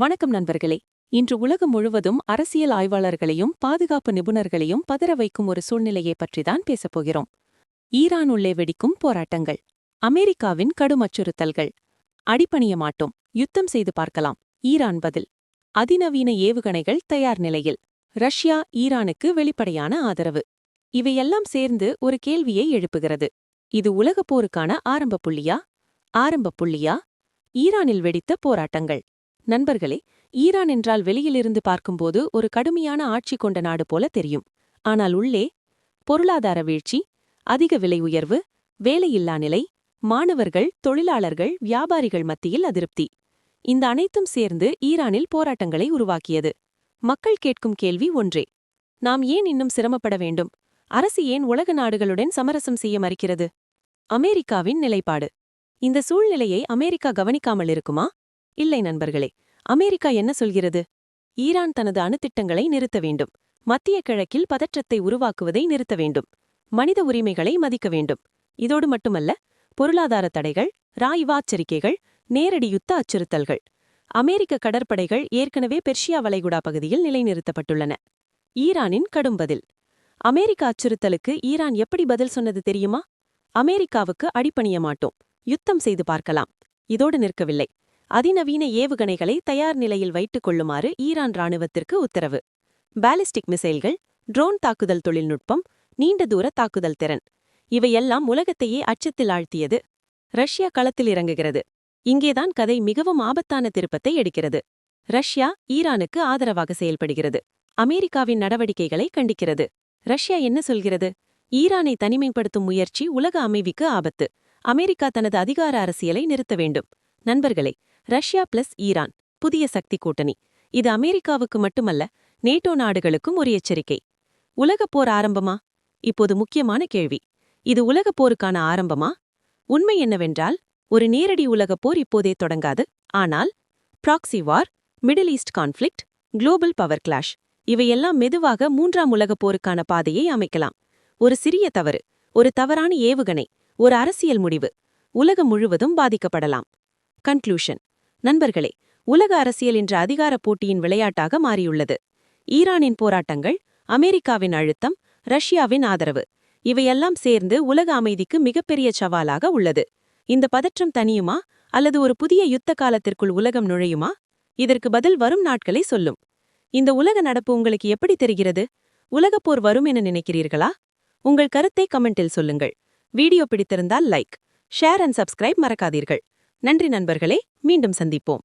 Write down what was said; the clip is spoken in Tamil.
வணக்கம் நண்பர்களே. இன்று உலகம் முழுவதும் அரசியல் ஆய்வாளர்களையும் பாதுகாப்பு நிபுணர்களையும் பதற வைக்கும் ஒரு சூழ்நிலையை பற்றிதான் பேசப்போகிறோம். ஈரான் உள்ளே வெடிக்கும் போராட்டங்கள், அமெரிக்காவின் கடும் அச்சுறுத்தல்கள். அடிபணிய மாட்டோம், யுத்தம் செய்து பார்க்கலாம். ஈரான் பதில். அதிநவீன ஏவுகணைகள் தயார் நிலையில். ரஷ்யா ஈரானுக்கு வெளிப்படையான ஆதரவு. இவையெல்லாம் சேர்ந்து ஒரு கேள்வியை எழுப்புகிறது. இது உலகப் போருக்கான ஆரம்ப புள்ளியா? ஈரானில் வெடித்த போராட்டங்கள். நண்பர்களே, ஈரான் என்றால் வெளியிலிருந்து பார்க்கும்போது ஒரு கடுமையான ஆட்சி கொண்ட நாடு போல தெரியும். ஆனால் உள்ளே பொருளாதார வீழ்ச்சி, அதிக விலை உயர்வு, வேலையில்லா நிலை, மாணவர்கள், தொழிலாளர்கள், வியாபாரிகள் மத்தியில் அதிருப்தி. இந்த அனைத்தும் சேர்ந்து ஈரானில் போராட்டங்களை உருவாக்கியது. மக்கள் கேட்கும் கேள்வி ஒன்றே: நாம் ஏன் இன்னும் சிரமப்பட வேண்டும்? அரசு ஏன் உலக நாடுகளுடன் சமரசம் செய்ய மறுக்கிறது? அமெரிக்காவின் நிலைப்பாடு. இந்த சூழ்நிலையை அமெரிக்கா கவனிக்காமல் இருக்குமா? இல்லை நண்பர்களே, அமெரிக்கா என்ன சொல்கிறது? ஈரான் தனது அணுத்திட்டங்களை நிறுத்த வேண்டும். மத்திய கிழக்கில் பதற்றத்தை உருவாக்குவதை நிறுத்த வேண்டும். மனித உரிமைகளை மதிக்க வேண்டும். இதோடு மட்டுமல்ல, பொருளாதார தடைகள், ராய்வாச்சரிக்கைகள், நேரடி யுத்த அச்சுறுத்தல்கள். அமெரிக்க கடற்படைகள் ஏற்கனவே பெர்ஷியா வளைகுடா பகுதியில் நிலைநிறுத்தப்பட்டுள்ளன. ஈரானின் கடும் பதில். அமெரிக்க அச்சுறுத்தலுக்கு ஈரான் எப்படி பதில் சொன்னது தெரியுமா? அமெரிக்காவுக்கு அடிபணிய மாட்டோம், யுத்தம் செய்து பார்க்கலாம். இதோடு நிற்கவில்லை. அதிநவீன ஏவுகணைகளை தயார் நிலையில் வைத்துக் கொள்ளுமாறு ஈரான் ராணுவத்திற்கு உத்தரவு. பாலிஸ்டிக் மிசைல்கள், ட்ரோன் தாக்குதல் தொழில்நுட்பம், நீண்ட தூர தாக்குதல் திறன், இவையெல்லாம் உலகத்தையே அச்சத்தில் ஆழ்த்தியது. ரஷ்யா களத்தில் இறங்குகிறது. இங்கேதான் கதை மிகவும் ஆபத்தான திருப்பத்தை எடுக்கிறது. ரஷ்யா ஈரானுக்கு ஆதரவாக செயல்படுகிறது. அமெரிக்காவின் நடவடிக்கைகளை கண்டிக்கிறது. ரஷ்யா என்ன சொல்கிறது? ஈரானை தனிமைப்படுத்தும் முயற்சி உலக அமைதிக்கு ஆபத்து. அமெரிக்கா தனது அதிகார அரசியலை நிறுத்த வேண்டும். நண்பர்களே, ரஷ்யா பிளஸ் ஈரான் புதிய சக்தி கூட்டணி. இது அமெரிக்காவுக்கு மட்டுமல்ல, நேட்டோ நாடுகளுக்கும் ஒரு எச்சரிக்கை. உலகப் போர் ஆரம்பமா? இப்போது முக்கியமான கேள்வி. இது உலகப் போருக்கான ஆரம்பமா? உண்மை என்னவென்றால், ஒரு நேரடி உலகப் போர் இப்போதே தொடங்காது. ஆனால் proxy war, Middle East conflict, global power clash, இவையெல்லாம் மெதுவாக மூன்றாம் உலகப் போருக்கான பாதையை அமைக்கலாம். ஒரு சிறிய தவறு, ஒரு தவறான ஏவுகணை, ஒரு அரசியல் முடிவு, உலகம் முழுவதும் பாதிக்கப்படலாம். கன்க்ளூஷன். நண்பர்களே, உலக அரசியல் என்ற அதிகார போட்டியின் விளையாட்டாக மாறியுள்ளது. ஈரானின் போராட்டங்கள், அமெரிக்காவின் அழுத்தம், ரஷ்யாவின் ஆதரவு, இவையெல்லாம் சேர்ந்து உலக அமைதிக்கு மிகப்பெரிய சவாலாக உள்ளது. இந்த பதற்றம் தனியுமா, அல்லது ஒரு புதிய யுத்த காலத்திற்குள் உலகம் நுழையுமா? இதற்கு பதில் வரும் நாட்களை சொல்லும். இந்த உலக நடப்பு உங்களுக்கு எப்படி தெரிகிறது? உலகப்போர் வரும் என நினைக்கிறீர்களா? உங்கள் கருத்தை கமெண்டில் சொல்லுங்கள். வீடியோ பிடித்திருந்தால் லைக், ஷேர் அண்ட் சப்ஸ்கிரைப் மறக்காதீர்கள். நன்றி நண்பர்களே, மீண்டும் சந்திப்போம்.